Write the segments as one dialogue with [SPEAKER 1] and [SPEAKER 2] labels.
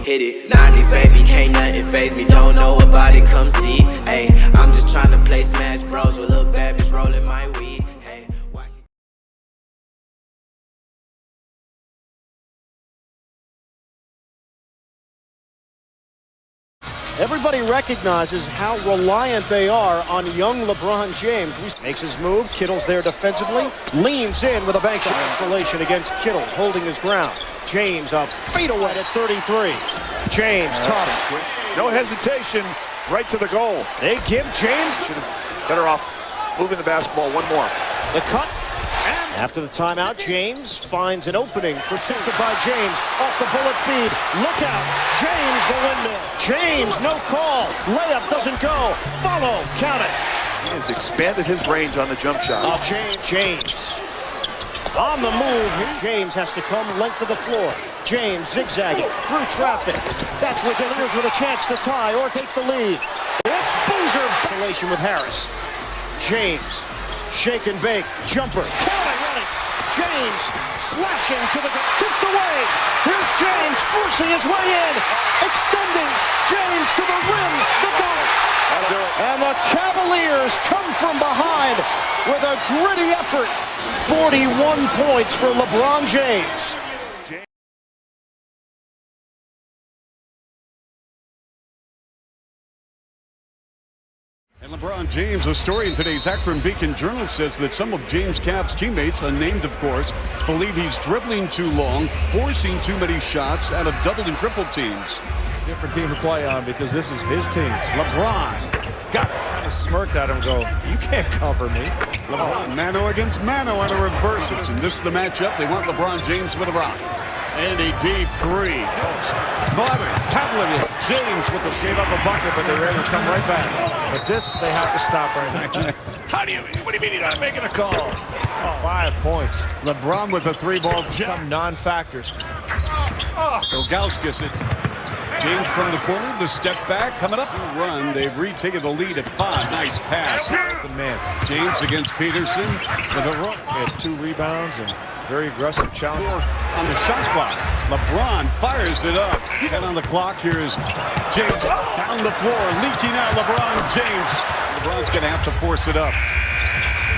[SPEAKER 1] hit it. 90s baby, can't nothing faze me, don't know about it, come see. Hey, I'm just trying to play Smash Bros with little bad bitch rolling my weed. Hey, watch it.
[SPEAKER 2] Everybody recognizes how reliant they are on young LeBron James. Makes his move. Kittle's there defensively. Leans in with a bank shot. Isolation against Kittle's holding his ground. James a fadeaway at 33. James tough.
[SPEAKER 3] No hesitation. Right to the goal.
[SPEAKER 2] They give James.
[SPEAKER 3] Better off moving the basketball. One more.
[SPEAKER 2] The cut. And after the timeout, James finds an opening for centered by James. Off the bullet feed. Look out. James the windmill. James, no call. Layup doesn't go. Follow. Count it.
[SPEAKER 3] He has expanded his range on the jump shot.
[SPEAKER 2] James. On the move. James has to come length of the floor. James zigzagging through traffic. That's where Delirious with a chance to tie or take the lead. It's Boozer. Isolation with Harris. James. Shake and bake. Jumper. Running. James slashing to the ground. Tipped away. Here's James forcing his way in. Extending. James to the rim. The dunk. And the Cavaliers come from behind with a gritty effort. 41 points for LeBron James.
[SPEAKER 4] And LeBron James, a story in today's Akron Beacon Journal says that some of James' Cavs teammates, unnamed of course, believe he's dribbling too long, forcing too many shots out of double and triple teams.
[SPEAKER 5] Different team to play on because this is his team.
[SPEAKER 4] LeBron got it.
[SPEAKER 5] Kind of smirked at him, go, you can't cover me.
[SPEAKER 4] LeBron, mano against mano on a reverse. And this is the matchup. They want LeBron James with a rock. And a deep three. Pavlovich. James with the
[SPEAKER 5] Gave up a bucket, but they were able to come right back. But this, they have to stop right now.
[SPEAKER 3] What do you mean you're not making a call?
[SPEAKER 5] 5 points.
[SPEAKER 4] LeBron with a three-ball jump.
[SPEAKER 5] Some non-factors.
[SPEAKER 4] Ilgauskas it. James from the corner, the step back, coming up. Run, they've retaken the lead at 5. Nice pass.
[SPEAKER 5] Good man.
[SPEAKER 4] James against Peterson with a run.
[SPEAKER 5] He had 2 rebounds and very aggressive challenge.
[SPEAKER 4] On the shot clock, LeBron fires it up. 10 on the clock. Here's James down the floor, leaking out. LeBron James. LeBron's going to have to force it up.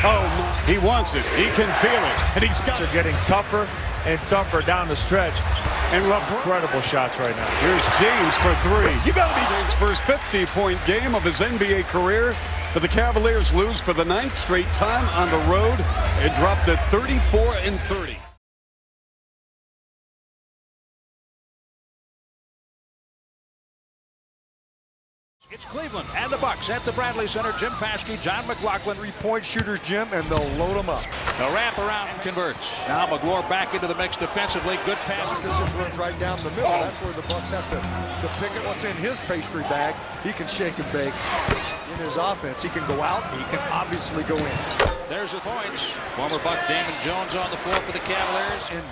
[SPEAKER 4] Oh, he wants it. He can feel it. And he's got it.
[SPEAKER 5] They're getting tougher and tougher down the stretch.
[SPEAKER 4] And LeBron.
[SPEAKER 5] Incredible shots right now.
[SPEAKER 4] Here's James for 3. You got to be James' first 50-point game of his NBA career. But the Cavaliers lose for the 9th straight time on the road. It dropped to 34-30.
[SPEAKER 6] It's Cleveland and the Bucks at the Bradley Center. Jim Paschke, John McLaughlin.
[SPEAKER 3] 3-point shooters, Jim, and they'll load them up.
[SPEAKER 6] The wraparound converts. Now McGlure back into the mix defensively. Good pass.
[SPEAKER 3] This runs right down the middle. That's where the Bucks have to pick it. What's in his pastry bag. He can shake and bake. In his offense, he can go out. He can obviously go in.
[SPEAKER 6] There's the points. Former Buck Damon Jones on the floor for the Cavaliers.
[SPEAKER 3] And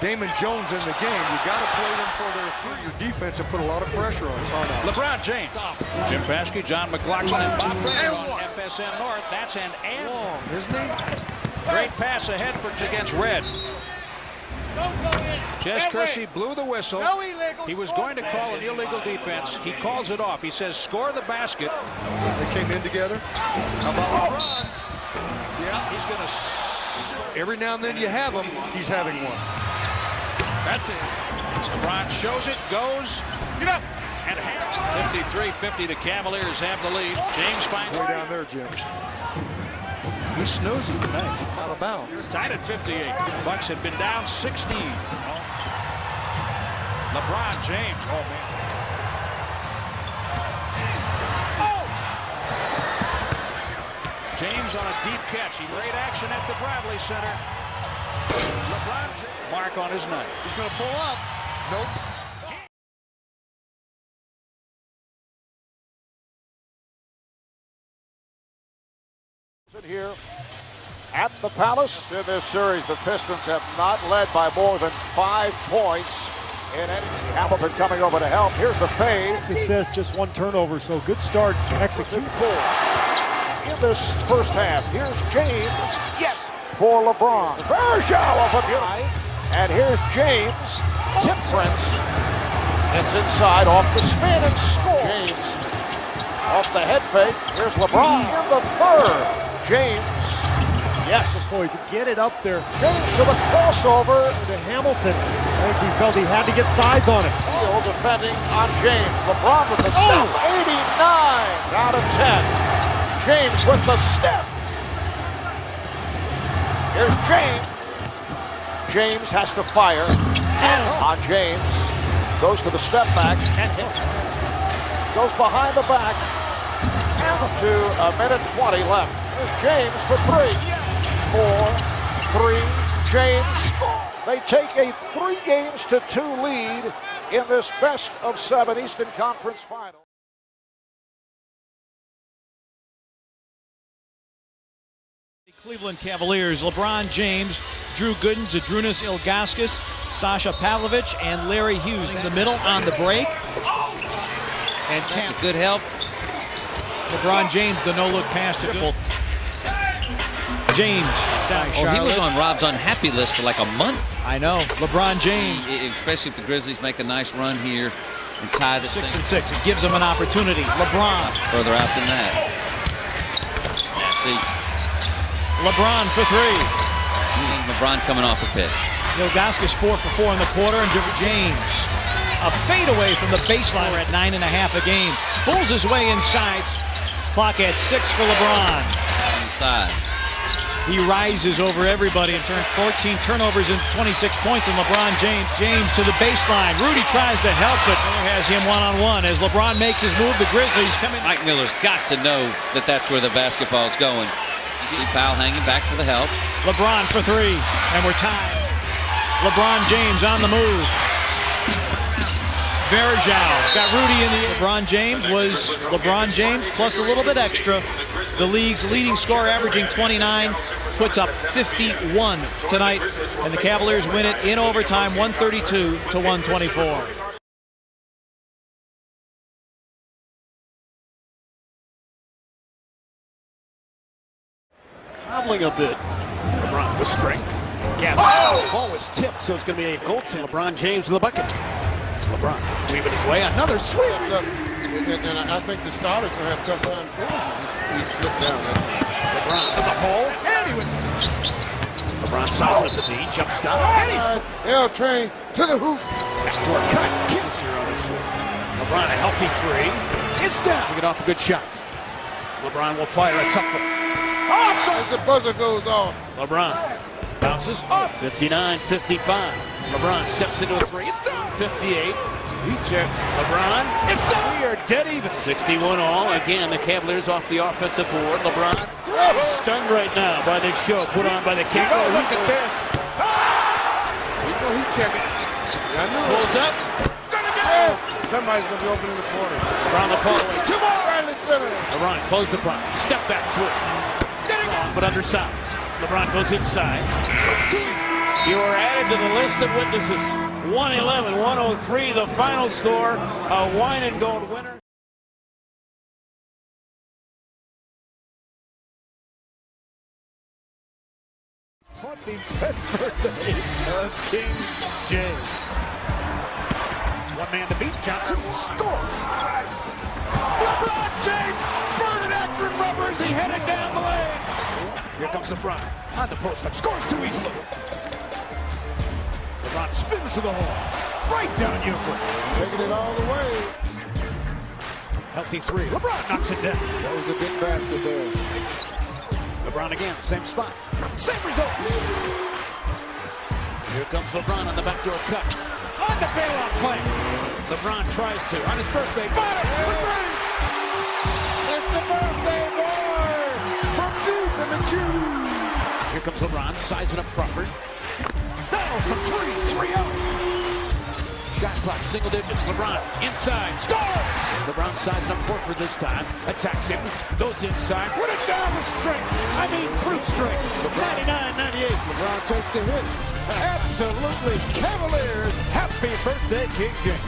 [SPEAKER 3] Damon Jones in the game. You got to play them for your defense and put a lot of pressure on him.
[SPEAKER 6] LeBron James. Jim Paschke, John McLaughlin, and Bob Brennan on FSN North. That's an and
[SPEAKER 3] long, isn't he?
[SPEAKER 6] Great pass ahead for against Red. Jess Kersey blew the whistle. He was going to call an illegal defense. He calls it off. He says, score the basket.
[SPEAKER 3] They came in together. How about LeBron?
[SPEAKER 6] Yeah, he's going to.
[SPEAKER 3] Every now and then you have him. He's having one.
[SPEAKER 6] That's it. LeBron shows it, goes. Get up. And 53-50, the Cavaliers have the lead. James finds
[SPEAKER 3] way down there, Jim.
[SPEAKER 6] He's snoozing tonight.
[SPEAKER 3] Out of bounds.
[SPEAKER 6] Tied at 58. Bucks have been down 16. LeBron James. Oh, man. James on a deep catch. He laid action at the Bradley Center. LeBron James. Mark on his night.
[SPEAKER 3] He's going to pull up. Nope.
[SPEAKER 7] Here at the Palace in this series, the Pistons have not led by more than 5 points in any. Hamilton coming over to help. Here's the fade.
[SPEAKER 5] He says just 1 turnover, so good start. Execute
[SPEAKER 7] 4 in this first half. Here's James. Yes, for LeBron. Bergeau from United. And here's James. Tip Prince. Gets inside off the spin and scores. James off the head fake. Here's LeBron in the third. James, yes.
[SPEAKER 5] Boys, get it up there.
[SPEAKER 7] James to the crossover.
[SPEAKER 5] To Hamilton. I think he felt he had to get size on it.
[SPEAKER 7] Steele defending on James. LeBron with the step. 89 out of 10. James with the step. Here's James. James has to fire. On James. Goes to the step back and hit. Goes behind the back. And to a minute 20 left. There's James for 3. 4, 3. James scores. They take a 3-2 lead in this best of 7 Eastern Conference final.
[SPEAKER 8] Cleveland Cavaliers, LeBron James, Drew Gooden, Zydrunas Ilgauskas, Sasha Pavlovich, and Larry Hughes in the middle on the break. And
[SPEAKER 6] That's a good help.
[SPEAKER 8] LeBron James, the no-look pass to Good. James.
[SPEAKER 6] He was on Rob's unhappy list for like a month.
[SPEAKER 8] I know. LeBron James.
[SPEAKER 6] Especially if the Grizzlies make a nice run here and tie this
[SPEAKER 8] 6
[SPEAKER 6] thing.
[SPEAKER 8] and 6. It gives them an opportunity. LeBron.
[SPEAKER 6] Further out than that. Yeah, see.
[SPEAKER 8] LeBron for 3.
[SPEAKER 6] LeBron coming off the pitch.
[SPEAKER 8] Ilgauskas 4 for 4 in the quarter, and James a fadeaway from the baseline. We're at 9.5 a game. Pulls his way inside. Clock at 6 for LeBron.
[SPEAKER 6] Inside.
[SPEAKER 8] He rises over everybody and turns 14 turnovers and 26 points. And LeBron James to the baseline. Rudy tries to help, but Miller has him one-on-one. As LeBron makes his move, the Grizzlies coming.
[SPEAKER 6] Mike Miller's got to know that that's where the basketball's going. You see Powell hanging back for the help.
[SPEAKER 8] LeBron for 3, and we're tied. LeBron James on the move. Verjao got Rudy in the. LeBron James was LeBron James plus a little bit extra. The league's leading scorer, averaging 29, puts up 51 tonight, and the Cavaliers win it in overtime, 132 to 124.
[SPEAKER 2] Hobbling a bit. LeBron with strength. The ball was tipped, so it's going to be a goaltend. LeBron James with the bucket. LeBron weaving his way. Another sweep.
[SPEAKER 9] And I think the starters going to have tough time. He slipped down there.
[SPEAKER 2] LeBron to the hole. And he was. LeBron sizing up the knee. Jump stop. And he's.
[SPEAKER 9] L train to the hoop.
[SPEAKER 2] Backdoor cut. Kills here on his foot. LeBron a healthy 3. It's down. To get off a good shot. LeBron will fire a tough one.
[SPEAKER 9] As the buzzer goes off.
[SPEAKER 2] LeBron bounces up. 59-55. LeBron steps into a 3. It's down. 58.
[SPEAKER 9] He checked.
[SPEAKER 2] LeBron. It's down. We are dead even. 61 all. Again, the Cavaliers off the offensive board. LeBron stunned right now by this show put on by the King. Oh, look at this.
[SPEAKER 9] You know he checking. I knew.
[SPEAKER 2] Pulls up.
[SPEAKER 9] Somebody's going to be open in the corner.
[SPEAKER 2] LeBron the follow-away.
[SPEAKER 9] 2 more right in the center.
[SPEAKER 2] LeBron closed the block. Step back 3. But undersized. LeBron goes inside. You are added to the list of witnesses. 111-103, the final score. A wine and gold winner. Birthday of King James. One man to beat. Johnson scores. LeBron James burning accurate rubber as he headed down the lane. Here comes the front. On the post up. Scores too easily. LeBron spins to the hole. Right down Euclid.
[SPEAKER 9] Taking it all the way.
[SPEAKER 2] Healthy 3. LeBron knocks it down.
[SPEAKER 9] That was a big basket there.
[SPEAKER 2] LeBron again. Same spot. Same result. Here comes LeBron on the backdoor cut. On the bailout play. LeBron tries to. On his birthday. Bottom for 3.
[SPEAKER 9] It's the birthday boy from deep in the June.
[SPEAKER 2] Here comes LeBron, sizing up Crawford. Donald from 3 out. Shot clock, single digits. LeBron inside, scores! LeBron sizing up Horford this time, attacks him, goes inside. Put it down with strength. I mean, brute strength. 99-98.
[SPEAKER 9] LeBron takes the hit.
[SPEAKER 2] Absolutely, Cavaliers. Happy birthday, King James.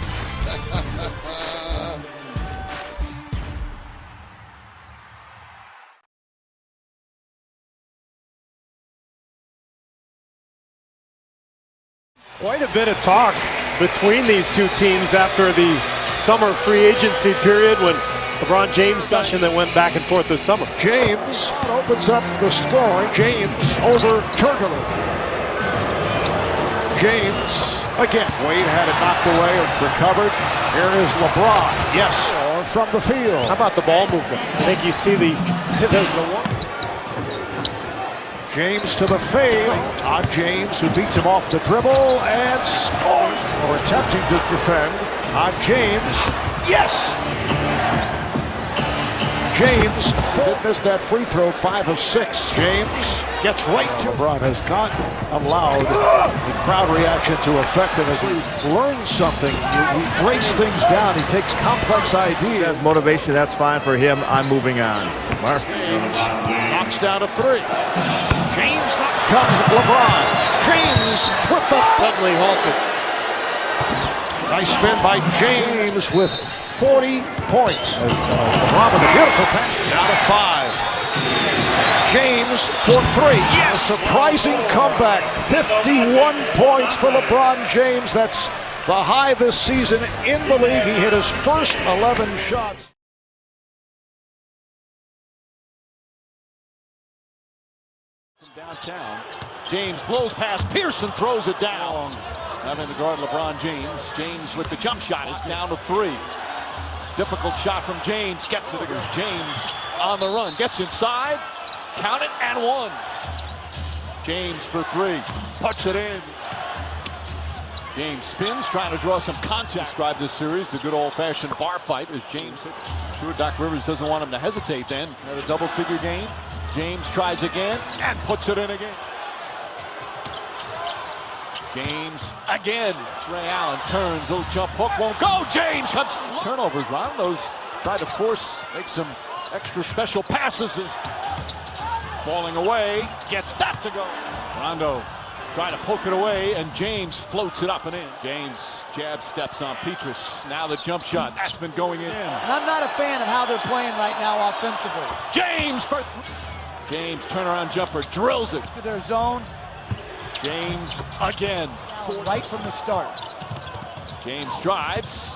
[SPEAKER 5] Quite a bit of talk between these two teams after the summer free agency period when LeBron James session that went back and forth this summer.
[SPEAKER 7] James opens up the scoring. James over Turkoglu. James again. Wade had it knocked away. It's recovered. Here is LeBron. Yes. Or from the field.
[SPEAKER 5] How about the ball movement? I think you see the one.
[SPEAKER 7] James to the fade on James, who beats him off the dribble and scores. Or attempting to defend on James. Yes! James did miss that free throw, 5 of 6. James gets right to LeBron. Has not allowed the crowd reaction to affect him as he learns something. He breaks things down. He takes complex ideas.
[SPEAKER 10] As motivation, that's fine for him. I'm moving on. Mark.
[SPEAKER 7] James knocks down a 3. James comes LeBron. James with the
[SPEAKER 5] Suddenly halted.
[SPEAKER 7] nice spin by James with 40 points. LeBron with a beautiful pass. Down to 5. James for 3. Yes! A surprising comeback. 51 points for LeBron James. That's the high this season in the league. He hit his first 11 shots.
[SPEAKER 2] Downtown. James blows past Pearson, throws it down. Having to guard LeBron James. James with the jump shot is down to 3. Difficult shot from James. Gets it. There's James on the run. Gets inside. Count it and 1. James for 3. Puts it in. James spins, trying to draw some contact. Describe this series, a good old-fashioned bar fight as James hit. Sure, Doc Rivers doesn't want him to hesitate then. Another double-figure game. James tries again and puts it in again. James again. Ray Allen turns, little jump hook, won't go. James comes. Turnovers, Ron. Those try to force, make some extra special passes. Falling away, gets that to go. Rondo trying to poke it away, and James floats it up and in. James jab steps on Petrus. Now the jump shot. That's been going in.
[SPEAKER 11] And I'm not a fan of how they're playing right now offensively.
[SPEAKER 2] James for James turnaround jumper, drills it.
[SPEAKER 11] To their zone.
[SPEAKER 2] James again.
[SPEAKER 11] Right from the start.
[SPEAKER 2] James drives.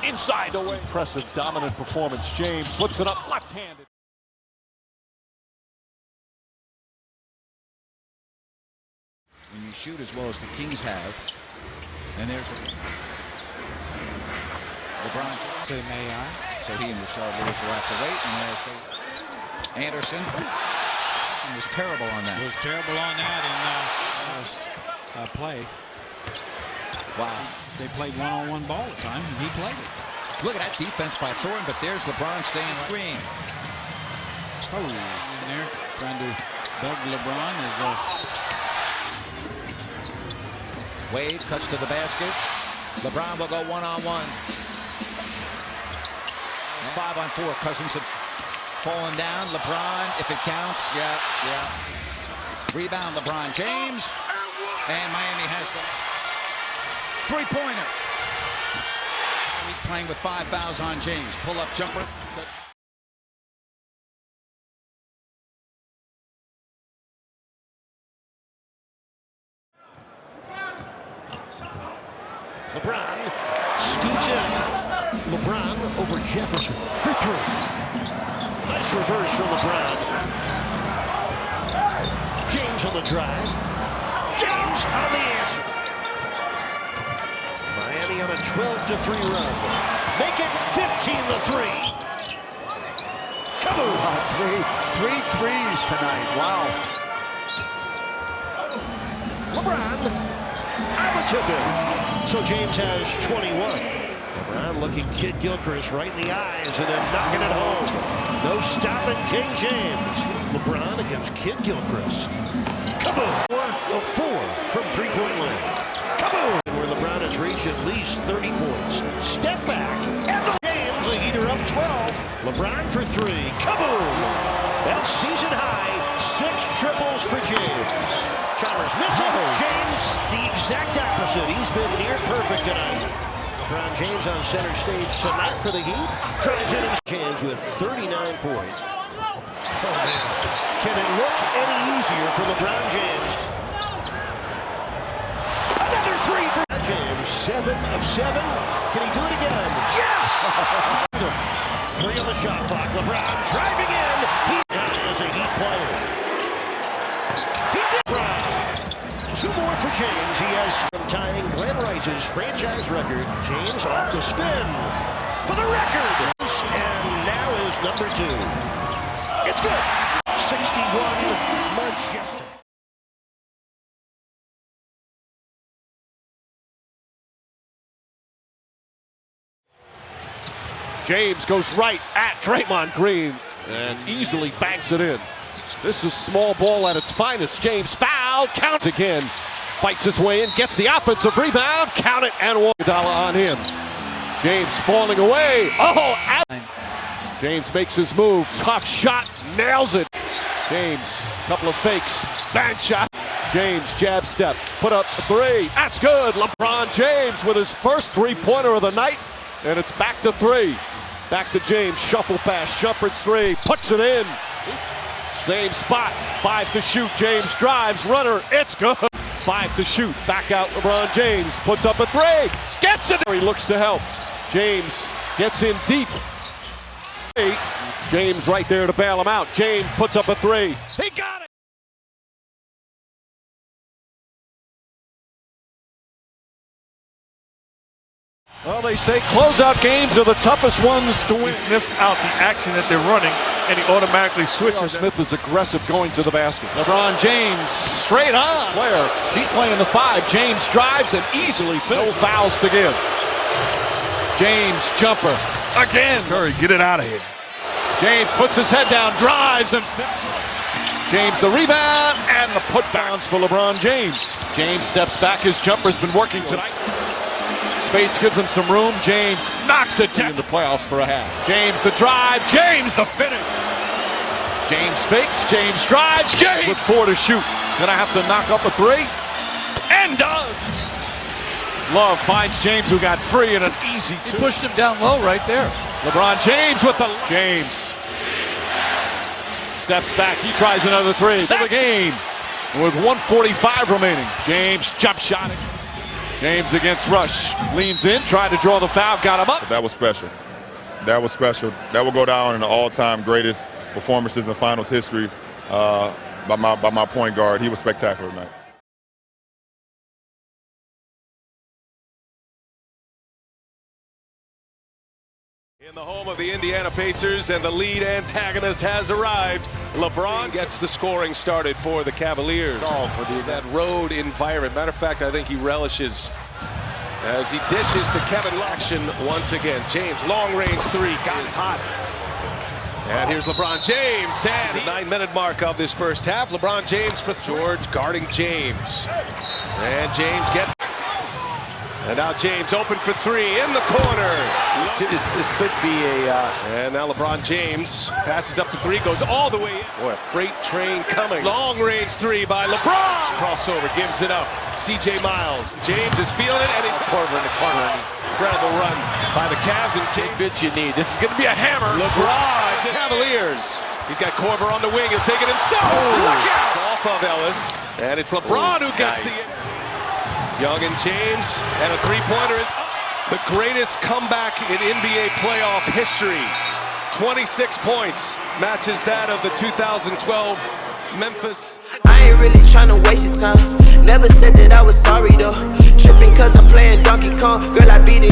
[SPEAKER 2] Inside away. Impressive, dominant performance. James flips it up left-handed.
[SPEAKER 12] When you shoot as well as the Kings have. And there's LeBron to Mayon. So he and Rashard Lewis will have to wait. And there's Anderson was terrible on that.
[SPEAKER 13] Was terrible on that in play.
[SPEAKER 12] Wow.
[SPEAKER 13] They played one-on-one ball at times, and he played it.
[SPEAKER 12] Look at that defense by Thorne, but there's LeBron staying screen.
[SPEAKER 13] Oh, in there trying to bug LeBron as
[SPEAKER 12] Wade cuts to the basket. LeBron will go one-on-one. 5-on-4. Cousins have fallen down. LeBron, if it counts, yeah. Rebound, LeBron James. And Miami has the three-pointer. Playing with 5 fouls on James. Pull-up jumper.
[SPEAKER 7] LeBron scoots in. LeBron over Jefferson for 3. Nice reverse from LeBron. James on the drive. James on the answer. Miami on a 12-3 run. Make it 15-3. Kaboom! 3 threes tonight. Wow. LeBron on the tip-in. So James has 21. LeBron looking Kid Gilchrist right in the eyes and then knocking it home. No stopping King James. LeBron against Kid Gilchrist. Kaboom! 4 from three-point line. Kaboom! Where LeBron has reached at least 30 points. Step back. And James, a heater up 12. LeBron for 3. Kaboom! That's season high. 6 triples for James. Chalmers missing. James, the exact opposite. He's been near perfect tonight. LeBron James on center stage tonight for the Heat. Tries in his James with 39 points. Oh, man. Can it look any easier for LeBron James? Another 3 for James.
[SPEAKER 2] 7 of 7. Can he do it again? Yes! 3 on the shot clock. LeBron driving in. He is a Heat player. He did. LeBron. 2 more for James. He has from timing glamorizes franchise record. James off the spin for the record. And now is number 2. It's good. 61 Manchester.
[SPEAKER 5] James goes right at Draymond Green and easily banks it in. This is small ball at its finest. James foul, counts again. Fights his way in, gets the offensive rebound, count it, and $1 on him. James falling away. Oh, out. James makes his move. Tough shot, nails it. James, couple of fakes, bang shot. James, jab step, put up a 3. That's good. LeBron James with his first 3-pointer of the night, and it's back to 3. Back to James, shuffle pass, Shumpert's 3, puts it in. Same spot, 5 to shoot. James drives, runner, it's good. 5 to shoot, back out LeBron James, puts up a 3, gets it. He looks to help. James gets in deep. James right there to bail him out. James puts up a 3. He got it. Well, they say closeout games are the toughest ones to win.
[SPEAKER 14] He sniffs out the action that they're running, and he automatically switches.
[SPEAKER 5] Smith is aggressive going to the basket. LeBron James straight on. Player, he's playing the 5. James drives and easily finishes. No fouls to give. James jumper again.
[SPEAKER 14] Curry, get it out of here.
[SPEAKER 5] James puts his head down, drives, and James the rebound and the putdowns for LeBron James. James steps back. His jumper's been working tonight. Spades gives him some room. James knocks it down in the playoffs for a half. James the drive. James the finish. James fakes. James drives. James with 4 to shoot. He's going to have to knock up a 3. And does. Love finds James, who got free in an easy 2.
[SPEAKER 14] He pushed him down low right there.
[SPEAKER 5] LeBron James with the... James steps back. He tries another 3 for the game with 1:45 remaining. James jump shot it. James against Rush. Leans in, tried to draw the foul, got him up.
[SPEAKER 15] That was special. That was special. That will go down in the all-time greatest performances in finals history by my point guard. He was spectacular tonight.
[SPEAKER 16] In the home of the Indiana Pacers, and the lead antagonist has arrived. LeBron gets the scoring started for the Cavaliers. For that road environment. Matter of fact, I think he relishes as he dishes to Kevin Action once again. James, long-range 3, got his hot. And here's LeBron James, and the 9-minute mark of this first half. LeBron James for George guarding James. And James gets... And now James open for 3 in the corner.
[SPEAKER 7] This could be a...
[SPEAKER 16] And now LeBron James passes up the 3, goes all the way in. Boy, a freight train coming. Long range 3 by LeBron. Crossover, gives it up. C.J. Miles. James is feeling it, and he...
[SPEAKER 7] Corver in the corner.
[SPEAKER 16] Incredible run by the Cavs, and James...
[SPEAKER 7] Bit you need. This is going to be a hammer.
[SPEAKER 16] LeBron, Cavaliers. He's got Corver on the wing. He'll take it himself. Look out! Off of Ellis. And it's LeBron who gets the... Young and James, and a 3-pointer is the greatest comeback in NBA playoff history. 26 points, matches that of the 2012 Memphis.
[SPEAKER 1] I ain't really tryna waste your time. Never said that I was sorry though. Tripping cause I'm playing Donkey Kong. Girl, I beat it.